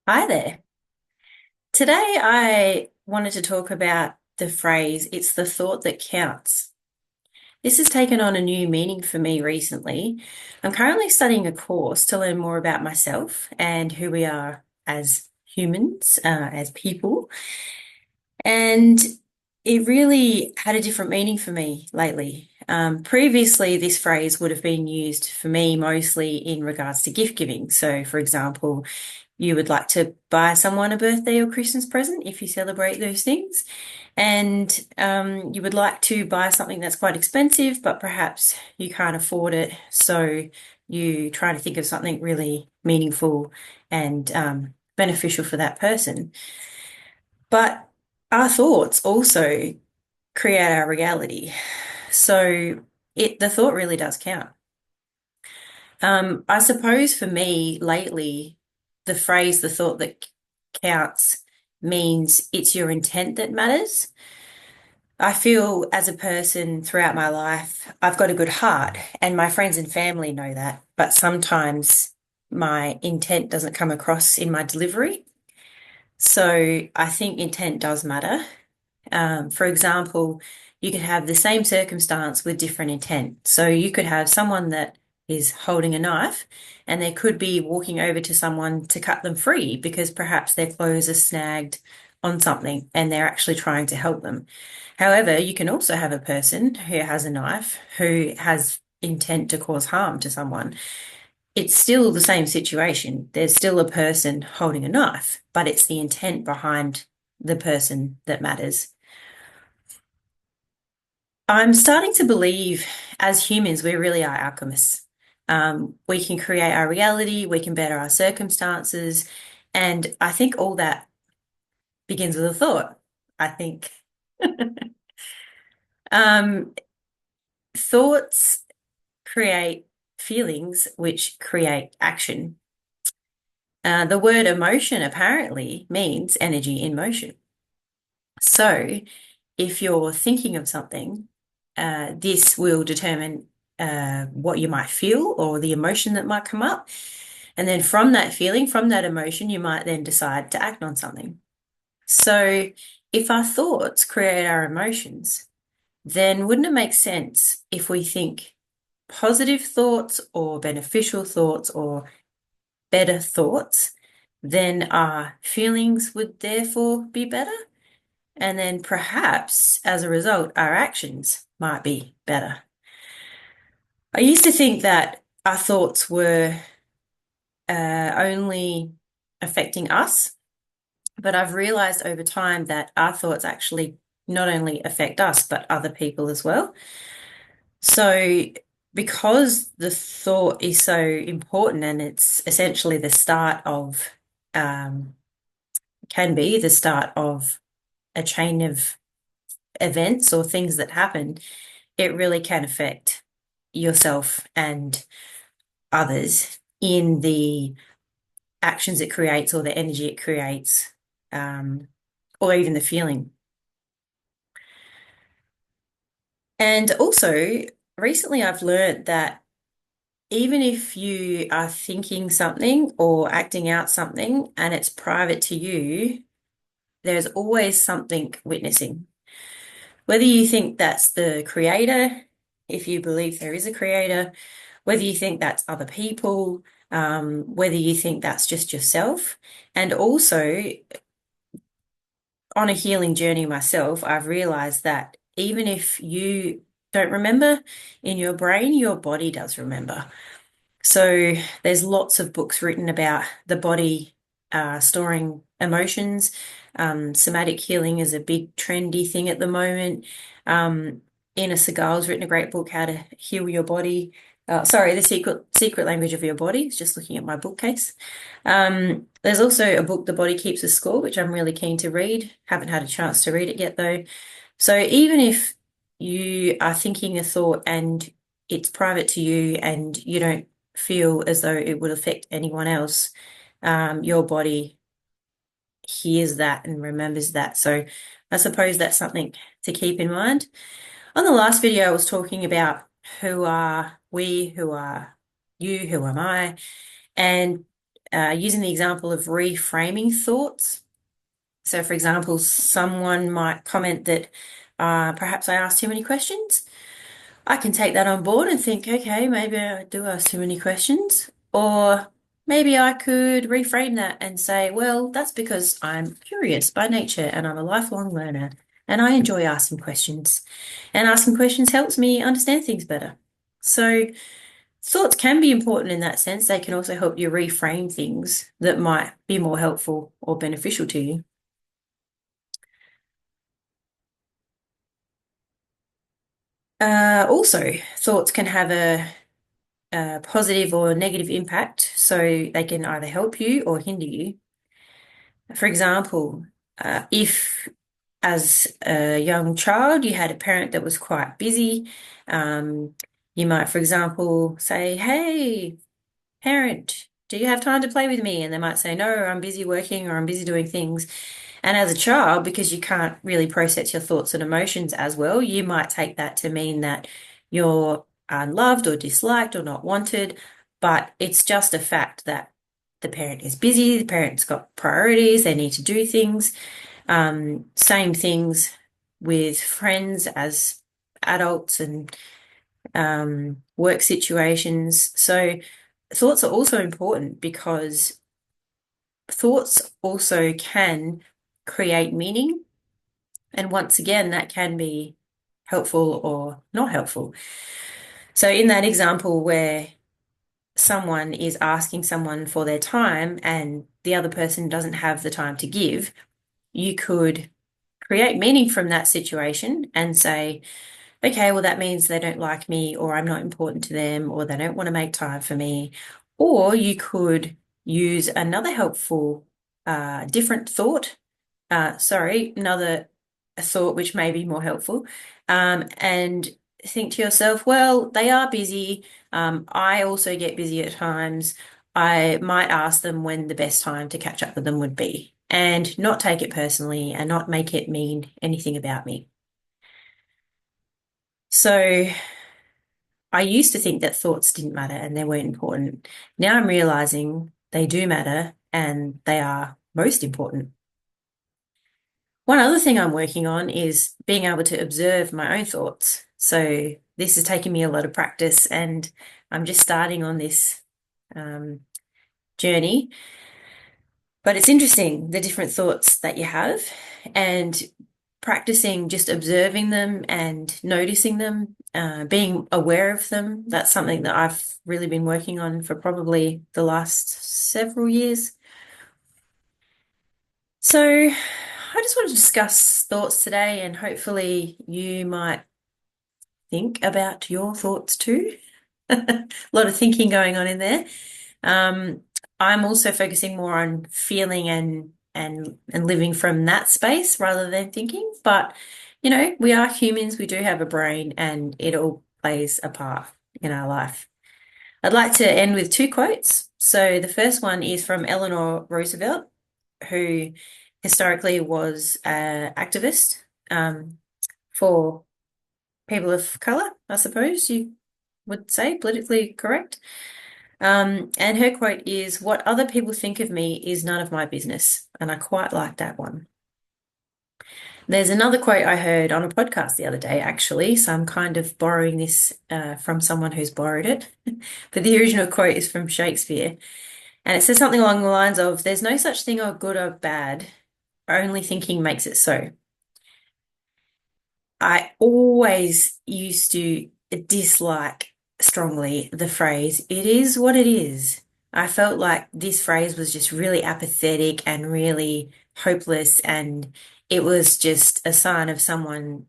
Hi there. Today I wanted to talk about the phrase, it's the thought that counts. This has taken on a new meaning for me recently. I'm currently studying a course to learn more about myself and who we are as humans, as people. And it really had a different meaning for me lately. Previously, this phrase would have been used for me mostly in regards to gift giving. So, for example, you would like to buy someone a birthday or Christmas present if you celebrate those things. And you would like to buy something that's quite expensive, but perhaps you can't afford it. So you try to think of something really meaningful and beneficial for that person. But our thoughts also create our reality. So the thought really does count. I suppose for me lately, the phrase the thought that counts means it's your intent that matters. I feel as a person throughout my life, I've got a good heart, and my friends and family know that. But sometimes my intent doesn't come across in my delivery. So I think intent does matter. For example, you could have the same circumstance with different intent. So you could have someone that is holding a knife and they could be walking over to someone to cut them free because perhaps their clothes are snagged on something and they're actually trying to help them. However, you can also have a person who has a knife who has intent to cause harm to someone. It's still the same situation. There's still a person holding a knife, but it's the intent behind the person that matters. I'm starting to believe as humans, we really are alchemists. We can create our reality, we can better our circumstances. And I think all that begins with a thought. I think um, thoughts create feelings, which create action. The word emotion apparently means energy in motion. So if you're thinking of something, this will determine what you might feel or the emotion that might come up. And then from that feeling, from that emotion, you might then decide to act on something. So if our thoughts create our emotions, then wouldn't it make sense if we think positive thoughts or beneficial thoughts or better thoughts, then our feelings would therefore be better? And then perhaps as a result, our actions might be better. I used to think that our thoughts were only affecting us, but I've realized over time that our thoughts actually not only affect us, but other people as well. So, because the thought is so important and it's essentially the start of, um, can be the start of a chain of events or things that happen, it really can affect yourself and others in the actions it creates or the energy it creates, um, or even the feeling. And also, recently I've learned that even if you are thinking something or acting out something and it's private to you, there's always something witnessing. Whether you think that's the creator, if you believe there is a creator, whether you think that's other people, whether you think that's just yourself. And also, on a healing journey myself, I've realized that even if you don't remember in your brain, your body does remember. So there's lots of books written about the body storing emotions. Somatic healing is a big trendy thing at the moment. Ina Segal's written a great book, How to Heal Your Body. Sorry, The Secret Language of Your Body. Just looking at my bookcase. There's also a book, The Body Keeps a Score, which I'm really keen to read. Haven't had a chance to read it yet, though. So even if you are thinking a thought and it's private to you and you don't feel as though it would affect anyone else, your body hears that and remembers that. So I suppose that's something to keep in mind. On the last video, I was talking about who are we, who are you, who am I? And using the example of reframing thoughts. So, for example, someone might comment that perhaps I asked too many questions. I can take that on board and think, okay, maybe I do ask too many questions. Or maybe I could reframe that and say, well, that's because I'm curious by nature and I'm a lifelong learner and I enjoy asking questions. And asking questions helps me understand things better. So, thoughts can be important in that sense. They can also help you reframe things that might be more helpful or beneficial to you. Also, thoughts can have a positive or negative impact, so they can either help you or hinder you. For example, if as a young child you had a parent that was quite busy, you might, for example, say, "Hey, parent, do you have time to play with me?" And they might say, "No, I'm busy working or I'm busy doing things." And as a child, because you can't really process your thoughts and emotions as well, you might take that to mean that you're unloved or disliked or not wanted. But it's just a fact that the parent is busy, the parent's got priorities, they need to do things. Same things with friends as adults and work situations. So thoughts are also important because thoughts also can create meaning. And once again, that can be helpful or not helpful. So, in that example where someone is asking someone for their time and the other person doesn't have the time to give, you could create meaning from that situation and say, okay, well, that means they don't like me, or I'm not important to them, or they don't want to make time for me. Or you could use another helpful, different thought. Another thought which may be more helpful, and think to yourself, well, they are busy. I also get busy at times. I might ask them when the best time to catch up with them would be, and not take it personally and not make it mean anything about me. So I used to think that thoughts didn't matter and they weren't important. Now I'm realizing they do matter and they are most important. One other thing I'm working on is being able to observe my own thoughts. So this has taken me a lot of practice, and I'm just starting on this um, journey. But it's interesting the different thoughts that you have, and practicing just observing them and noticing them, being aware of them. That's something that I've really been working on for probably the last several years. So I just want to discuss thoughts today, and hopefully you might think about your thoughts too. A lot of thinking going on in there. Um, I'm also focusing more on feeling and living from that space rather than thinking. But we are humans, we do have a brain, and it all plays a part in our life. I'd like to end with two quotes. So the first one is from Eleanor Roosevelt, who historically was an activist for people of color, I suppose you would say, politically correct. And her quote is, "What other people think of me is none of my business." And I quite like that one. There's another quote I heard on a podcast the other day, actually. So I'm kind of borrowing this from someone who's borrowed it. But the original quote is from Shakespeare. And it says something along the lines of, "There's no such thing of good or bad, only thinking makes it so." I always used to dislike strongly the phrase, "it is what it is." I felt like this phrase was just really apathetic and really hopeless, and it was just a sign of someone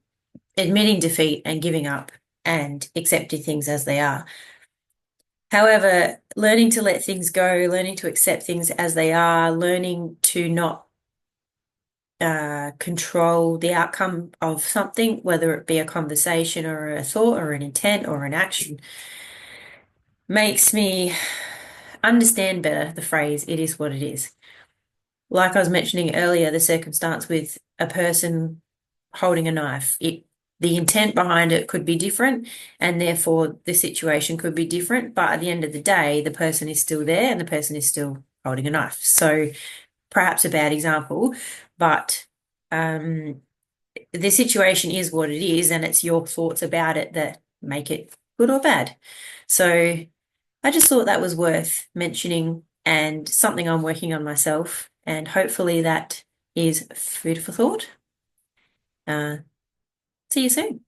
admitting defeat and giving up and accepting things as they are. However, learning to let things go, learning to accept things as they are, learning to not control the outcome of something, whether it be a conversation or a thought or an intent or an action, makes me understand better the phrase, "it is what it is." Like I was mentioning earlier, the circumstance with a person holding a knife, the intent behind it could be different, and therefore the situation could be different. But at the end of the day, the person is still there and the person is still holding a knife. So perhaps a bad example, but the situation is what it is, and it's your thoughts about it that make it good or bad. So I just thought that was worth mentioning and something I'm working on myself, and hopefully that is food for thought. See you soon.